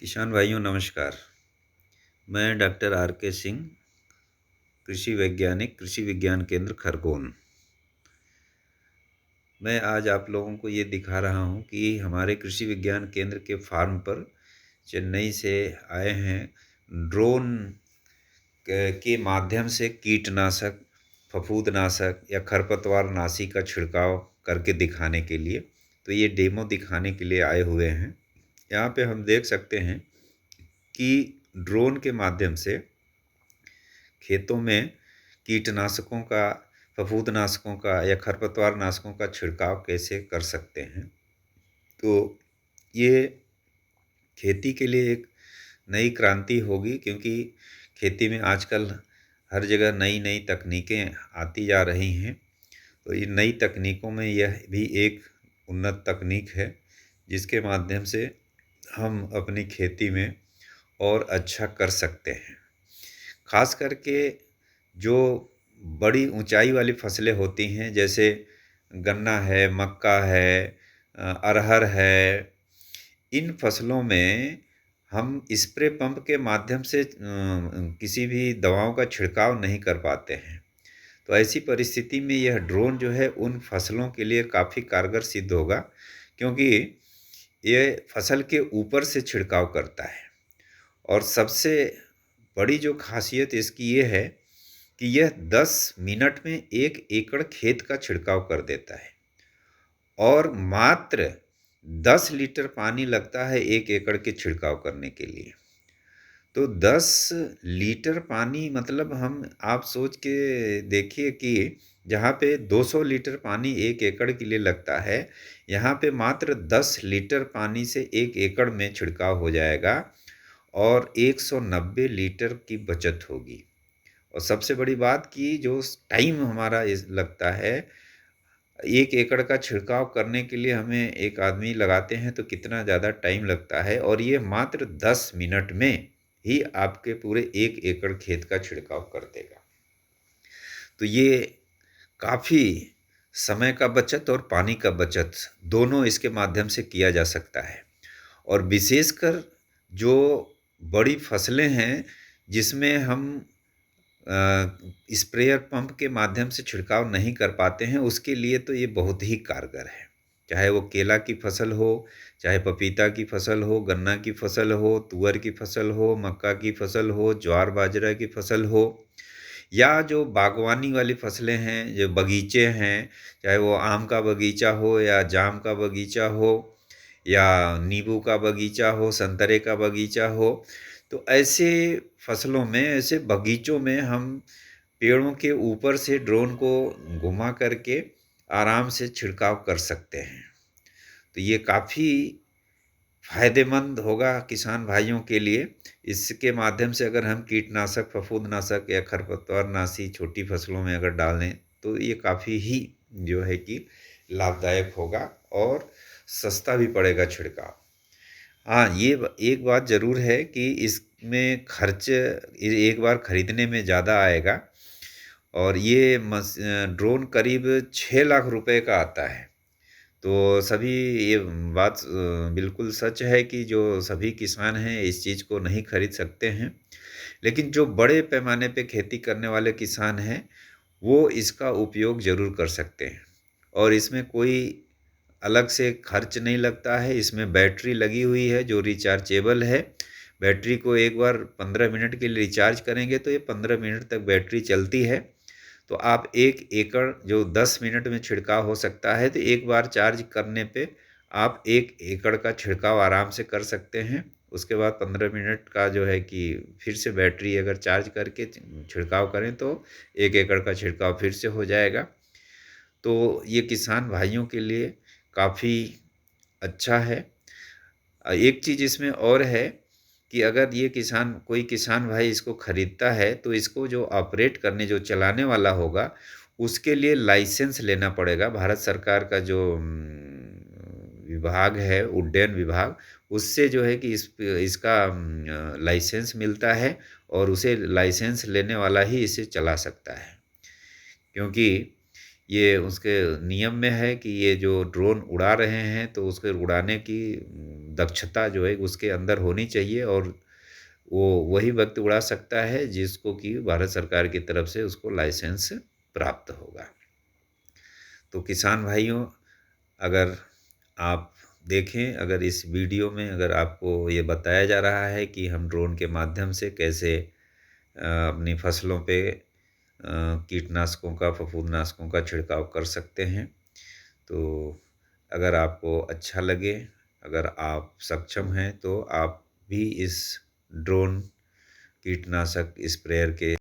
किसान भाइयों नमस्कार। मैं डॉक्टर आर के सिंह, कृषि वैज्ञानिक, कृषि विज्ञान केंद्र खरगोन। मैं आज आप लोगों को ये दिखा रहा हूँ कि हमारे कृषि विज्ञान केंद्र के फार्म पर चेन्नई से आए हैं ड्रोन के माध्यम से कीटनाशक, फफूंदनाशक या खरपतवार नाशी का छिड़काव करके दिखाने के लिए। तो ये डेमो दिखाने के लिए आए हुए हैं। यहाँ पे हम देख सकते हैं कि ड्रोन के माध्यम से खेतों में कीटनाशकों का, फफूंदनाशकों का या खरपतवार नाशकों का छिड़काव कैसे कर सकते हैं। तो ये खेती के लिए एक नई क्रांति होगी, क्योंकि खेती में आजकल हर जगह नई नई तकनीकें आती जा रही हैं। तो इन नई तकनीकों में यह भी एक उन्नत तकनीक है, जिसके माध्यम से हम अपनी खेती में और अच्छा कर सकते हैं। ख़ास करके जो बड़ी ऊंचाई वाली फसलें होती हैं, जैसे गन्ना है, मक्का है, अरहर है, इन फसलों में हम स्प्रे पंप के माध्यम से किसी भी दवाओं का छिड़काव नहीं कर पाते हैं। तो ऐसी परिस्थिति में यह ड्रोन जो है उन फसलों के लिए काफ़ी कारगर सिद्ध होगा, क्योंकि ये फसल के ऊपर से छिड़काव करता है। और सबसे बड़ी जो खासियत इसकी ये है कि यह 10 मिनट में 1 एकड़ खेत का छिड़काव कर देता है और मात्र 10 लीटर पानी लगता है 1 एकड़ के छिड़काव करने के लिए। तो 10 लीटर पानी मतलब हम आप सोच के देखिए कि जहाँ पे 200 लीटर पानी 1 एकड़ के लिए लगता है, यहाँ पे मात्र 10 लीटर पानी से 1 एकड़ में छिड़काव हो जाएगा और 190 लीटर की बचत होगी। और सबसे बड़ी बात कि जो टाइम हमारा इस लगता है, 1 एकड़ का छिड़काव करने के लिए हमें एक आदमी लगाते हैं तो कितना ज़्यादा टाइम लगता है, और ये मात्र 10 मिनट में ही आपके पूरे 1 एकड़ खेत का छिड़काव कर देगा। तो ये काफ़ी समय का बचत और पानी का बचत दोनों इसके माध्यम से किया जा सकता है। और विशेषकर जो बड़ी फसलें हैं, जिसमें हम स्प्रेयर पंप के माध्यम से छिड़काव नहीं कर पाते हैं, उसके लिए तो ये बहुत ही कारगर है। चाहे वो केला की फसल हो, चाहे पपीता की फसल हो, गन्ना की फसल हो, तुअर की फसल हो, मक्का की फसल हो, ज्वार बाजरा की फसल हो, या जो बागवानी वाली फसलें हैं, जो बगीचे हैं, चाहे वो आम का बगीचा हो या जाम का बगीचा हो या नींबू का बगीचा हो, संतरे का बगीचा हो। तो ऐसे फसलों में, ऐसे बगीचों में हम पेड़ों के ऊपर से ड्रोन को घुमा करके आराम से छिड़काव कर सकते हैं। तो ये काफ़ी फ़ायदेमंद होगा किसान भाइयों के लिए। इसके माध्यम से अगर हम कीटनाशक, फफूंदनाशक या खरपतवारनाशी छोटी फसलों में अगर डालें, तो ये काफ़ी ही जो है कि लाभदायक होगा और सस्ता भी पड़ेगा छिड़काव। हाँ, ये एक बात ज़रूर है कि इसमें खर्च एक बार खरीदने में ज़्यादा आएगा, और ये ड्रोन करीब 6 लाख रुपए का आता है। तो सभी ये बात बिल्कुल सच है कि जो सभी किसान हैं इस चीज़ को नहीं खरीद सकते हैं। लेकिन जो बड़े पैमाने पे खेती करने वाले किसान हैं, वो इसका उपयोग ज़रूर कर सकते हैं। और इसमें कोई अलग से खर्च नहीं लगता है। इसमें बैटरी लगी हुई है जो रिचार्जेबल है। बैटरी को एक बार 15 मिनट के लिए रिचार्ज करेंगे तो ये 15 मिनट तक बैटरी चलती है। तो आप 1 एकड़ जो 10 मिनट में छिड़काव हो सकता है, तो एक बार चार्ज करने पे आप 1 एकड़ का छिड़काव आराम से कर सकते हैं। उसके बाद 15 मिनट का जो है कि फिर से बैटरी अगर चार्ज करके छिड़काव करें तो 1 एकड़ का छिड़काव फिर से हो जाएगा। तो ये किसान भाइयों के लिए काफ़ी अच्छा है। एक चीज़ इसमें और है कि अगर ये कोई किसान भाई इसको खरीदता है, तो इसको जो ऑपरेट करने, जो चलाने वाला होगा, उसके लिए लाइसेंस लेना पड़ेगा। भारत सरकार का जो विभाग है, उड्डयन विभाग, उससे जो है कि इसका लाइसेंस मिलता है, और उसे लाइसेंस लेने वाला ही इसे चला सकता है। क्योंकि ये उसके नियम में है कि ये जो ड्रोन उड़ा रहे हैं तो उसके उड़ाने की दक्षता जो है उसके अंदर होनी चाहिए, और वो वही व्यक्ति उड़ा सकता है जिसको कि भारत सरकार की तरफ से उसको लाइसेंस प्राप्त होगा। तो किसान भाइयों, अगर आप देखें, अगर इस वीडियो में अगर आपको ये बताया जा रहा है कि हम ड्रोन के माध्यम से कैसे अपनी फसलों पे कीटनाशकों का, फफूंदनाशकों का छिड़काव कर सकते हैं, तो अगर आपको अच्छा लगे, अगर आप सक्षम हैं, तो आप भी इस ड्रोन कीटनाशक स्प्रेयर के